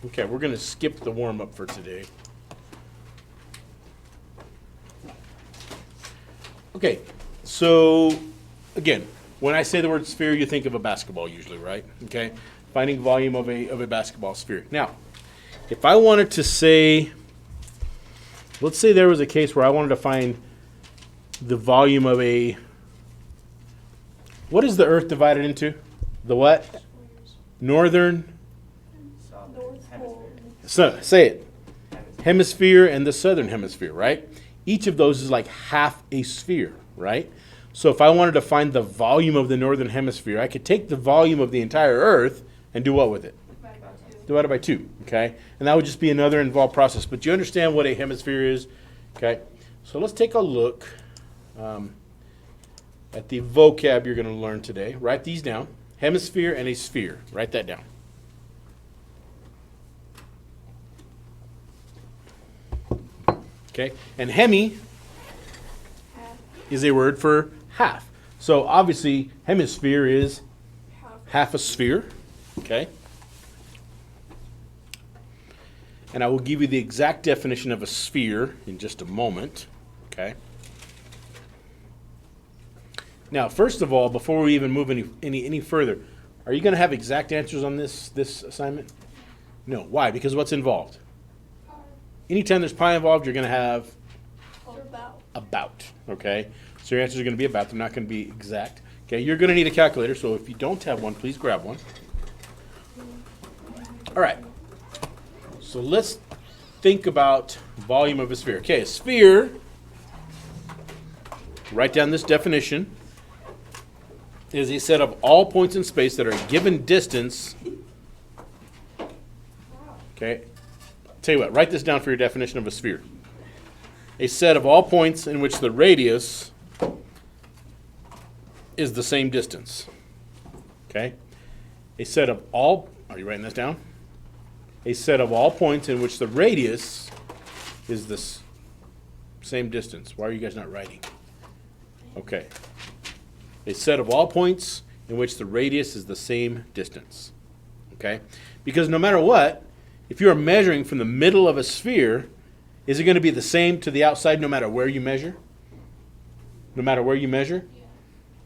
Okay, we're going to skip the warm-up for today. Okay, so again, when I say the word sphere, you think of a basketball usually, right? Okay, finding volume of a basketball sphere. Now, if I wanted to say, let's say there was a case where I wanted to find the volume of what is the Earth divided into? The what? Northern? So, say it. Hemisphere and the southern hemisphere, right? Each of those is like half a sphere, right? So if I wanted to find the volume of the northern hemisphere, I could take the volume of the entire Earth and do what with it? Divided by 2, okay? And that would just be another involved process. But you understand what a hemisphere is, okay? So let's take a look at the vocab you're going to learn today. Write these down. Hemisphere and a sphere. Write that down. Okay, and hemi is a word for half. So obviously, hemisphere is half a sphere. Okay, and I will give you the exact definition of a sphere in just a moment. Okay. Now, first of all, before we even move any further, are you going to have exact answers on this assignment? No. Why? Because what's involved? Anytime there's pi involved, you're going to have about, okay? So your answers are going to be about. They're not going to be exact. Okay, you're going to need a calculator, so if you don't have one, please grab one. All right. So let's think about volume of a sphere. Okay, a sphere, write down this definition, is a set of all points in space that are a given distance. Okay. Tell you what, write this down for your definition of a sphere. A set of all points in which the radius is the same distance. Okay? A set of all, are you writing this down? A set of all points in which the radius is the same distance. Why are you guys not writing? Okay. A set of all points in which the radius is the same distance. Okay? Because no matter what, if you are measuring from the middle of a sphere, is it going to be the same to the outside no matter where you measure? No matter where you measure?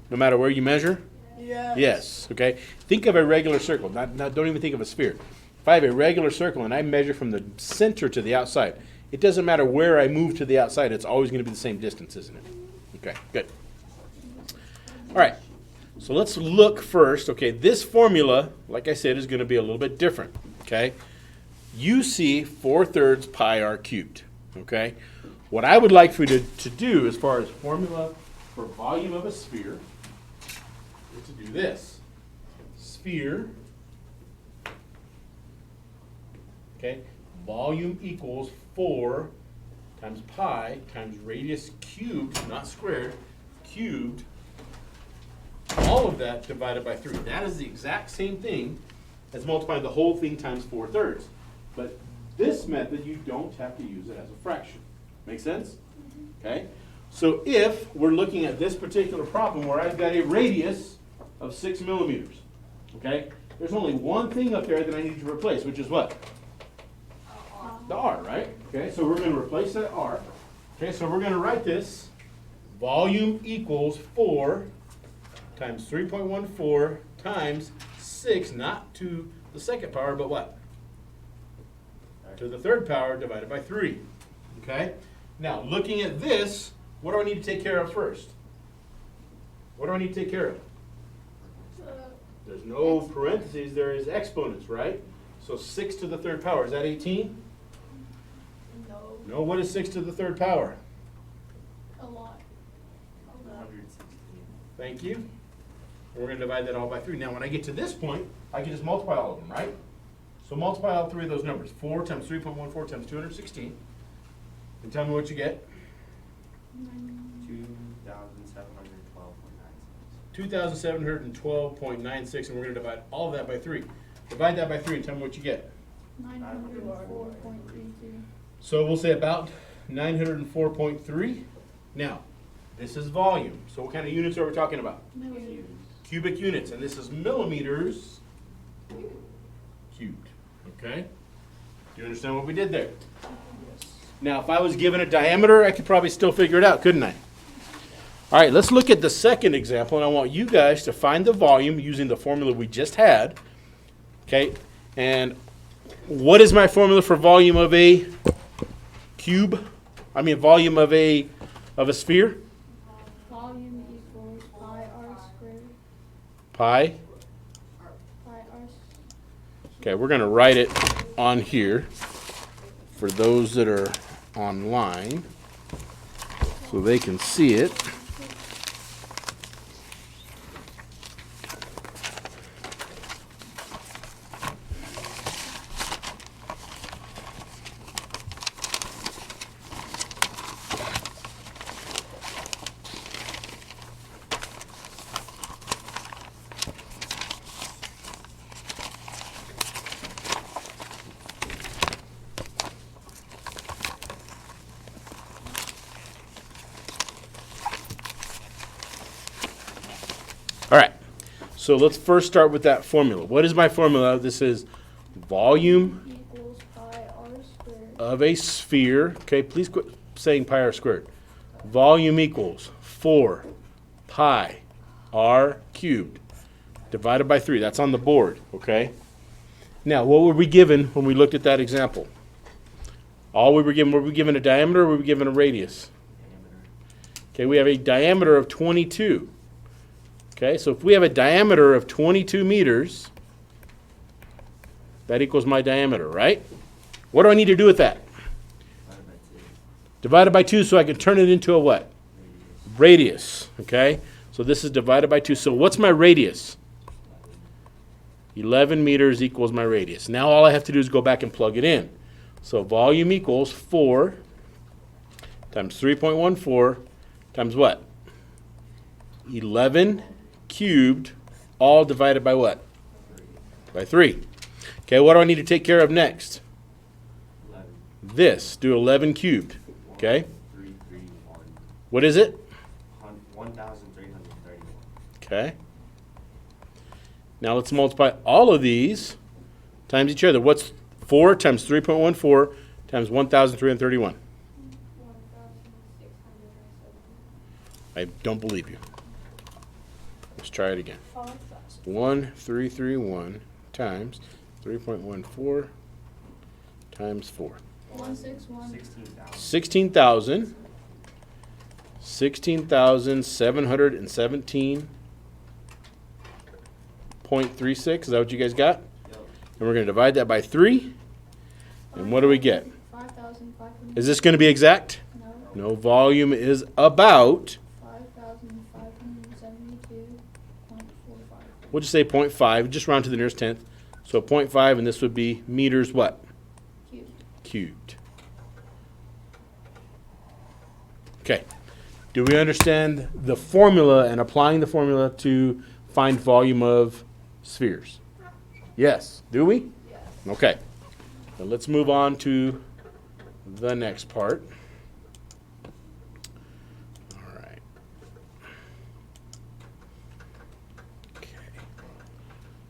No matter where you measure? Yes. Yes. Okay. Think of a regular circle. Don't even think of a sphere. If I have a regular circle and I measure from the center to the outside, it doesn't matter where I move to the outside. It's always going to be the same distance, isn't it? Okay. Good. All right. So let's look first. Okay. This formula, like I said, is going to be a little bit different. Okay. You see 4/3 pi r cubed, okay? What I would like for you to do as far as formula for volume of a sphere is to do this. Sphere, okay, volume equals 4 times pi times radius cubed, not squared, cubed, all of that divided by 3. That is the exact same thing as multiplying the whole thing times 4/3. But this method, you don't have to use it as a fraction. Make sense? Okay? So if we're looking at this particular problem where I've got a radius of 6 millimeters, okay, there's only one thing up there that I need to replace, which is what? The r, right? Okay, so we're going to replace that r. Okay, so we're going to write this. Volume equals 4 times 3.14 times 6, not to the second power, but what? To the third power divided by 3. Okay? Now, looking at this, what do I need to take care of first? What do I need to take care of? There's no parentheses, there is exponents, right? So 6 to the third power, is that 18? No. No, what is 6 to the third power? A lot. 116. Thank you. And we're going to divide that all by 3. Now, when I get to this point, I can just multiply all of them, right? So multiply all 3 of those numbers. 4 times 3.14 times 216. And tell me what you get. 2,712.96. And we're going to divide all of that by 3. Divide that by 3 and tell me what you get. 904.32. So we'll say about 904.3. Now, this is volume. So what kind of units are we talking about? Millimeters. Cubic units. And this is millimeters cubed. Okay? Do you understand what we did there? Now, if I was given a diameter, I could probably still figure it out, couldn't I? All right, let's look at the second example, and I want you guys to find the volume using the formula we just had. Okay, and what is my formula for volume of a cube? I mean, volume of a sphere? Volume equals pi r squared. Pi. Pi r. Okay, we're going to write it on here for those that are online so they can see it. All right, so let's first start with that formula. What is my formula? This is volume Equals pi r squared. of a sphere. Okay, please quit saying pi r squared. Volume equals 4 pi r cubed divided by 3. That's on the board, okay? Now, what were we given when we looked at that example? All we were given a diameter or were we given a radius? Okay, we have a diameter of 22. Okay, so if we have a diameter of 22 meters, that equals my diameter, right? What do I need to do with that? Divided by 2 so I can turn it into a what? Radius, okay? So this is divided by 2. So what's my radius? 11 meters equals my radius. Now all I have to do is go back and plug it in. So volume equals 4 times 3.14 times what? 11 cubed, all divided by what? By 3. Okay, what do I need to take care of next? 11. This, do 11 cubed, okay? 331. What is it? 1,331. Okay. Now let's multiply all of these times each other. What's 4 times 3.14 times 1,331? 1,670. I don't believe you. Let's try it again. 5,000. 1,331 times 3.14 times 4. 161. 16,000. 16,717.36. Is that what you guys got? Yep. And we're going to divide that by 3. And what do we get? 5,500. Is this going to be exact? No. No, volume is about, 5,572.45. we'll just say 0.5, just round to the nearest tenth. So 0.5, and this would be meters what? Cubed. Cubed. Okay. Do we understand the formula and applying the formula to find volume of spheres? Yes. Do we? Yes. Okay. Now let's move on to the next part. All right. Okay.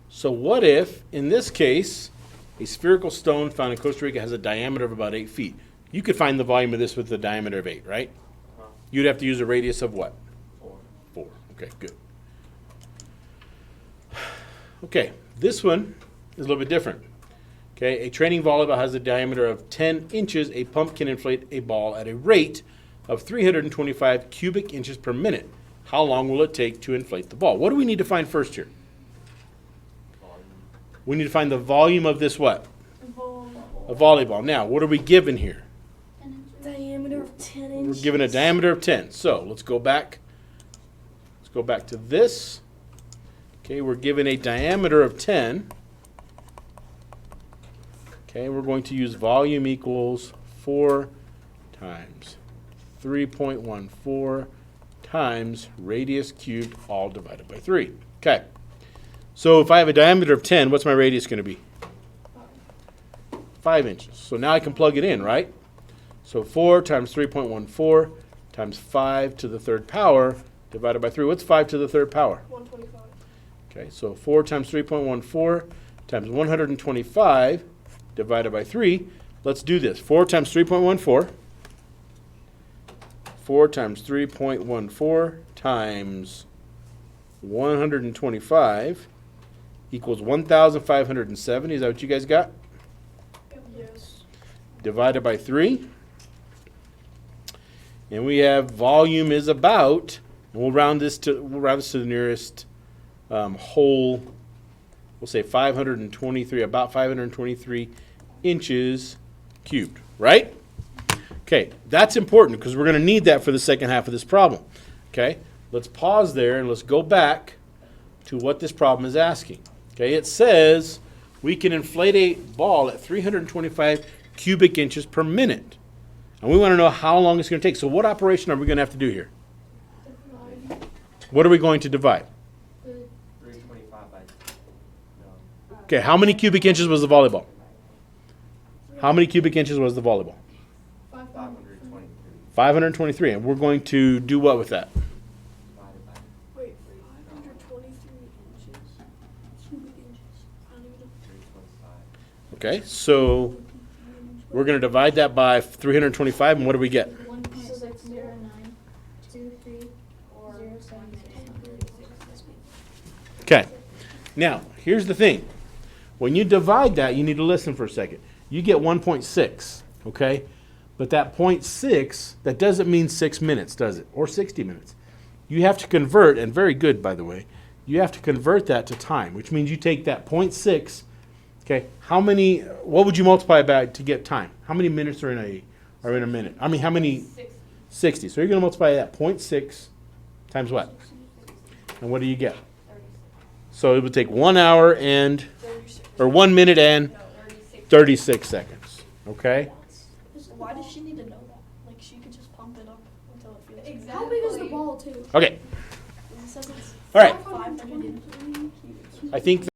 So what if, in this case, a spherical stone found in Costa Rica has a diameter of about 8 feet? You could find the volume of this with a diameter of 8, right? You'd have to use a radius of what? 4. 4. Okay, good. Okay, this one is a little bit different. Okay, a training volleyball has a diameter of 10 inches. A pump can inflate a ball at a rate of 325 cubic inches per minute. How long will it take to inflate the ball? What do we need to find first here? Volume. We need to find the volume of this what? Volume. A volleyball. Now, what are we given here? Diameter of 10 We're inches. given a diameter of 10. So let's go back. Let's go back to this. Okay, we're given a diameter of 10. Okay, we're going to use volume equals 4 times 3.14 times radius cubed, all divided by 3. Okay, so if I have a diameter of 10, what's my radius going to be? 5 inches. So now I can plug it in, right? So 4 times 3.14 times 5 to the third power divided by 3. What's 5 to the third power? 125. Okay, so 4 times 3.14 times 125 divided by 3. Let's do this. 4 times 3.14. 4 times 3.14 times 125 equals 1,570. Is that what you guys got? Yes. Divided by 3. And we have volume is about, and we'll round this to the nearest whole. We'll say 523, about 523 inches cubed, right? Okay, that's important because we're going to need that for the second half of this problem. Okay, let's pause there and let's go back to what this problem is asking. Okay, it says we can inflate a ball at 325 cubic inches per minute. And we want to know how long it's going to take. So what operation are we going to have to do here? Divide What are we going to divide? the 325 by, no, Okay, how many cubic inches was the volleyball? How many cubic inches was the volleyball? 523 523. And we're going to do what with that? divided by Wait, 523 inches. Cubic inches. I don't even know. 325. Okay, so we're going to divide that by 325, and what do we get? 1.60923 Okay, now, here's the thing. When you divide that, you need to listen for a second. You get 1.6, okay? But that 0.6, that doesn't mean 6 minutes, does it? Or 60 minutes. You have to convert, and very good, by the way, you have to convert that to time, which means you take that 0.6, okay, what would you multiply by to get time? How many minutes are in a minute? I mean, how many? 60. So you're going to multiply that 0.6 times what? And what do you get? So it would take 1 hour and, 36. or 1 minute and 36 seconds, okay? Why does she need to know that? Like, she could just pump it up until it feels good. Exactly. How big is the ball, too? Okay, It says it's all right. 523 cubic. I think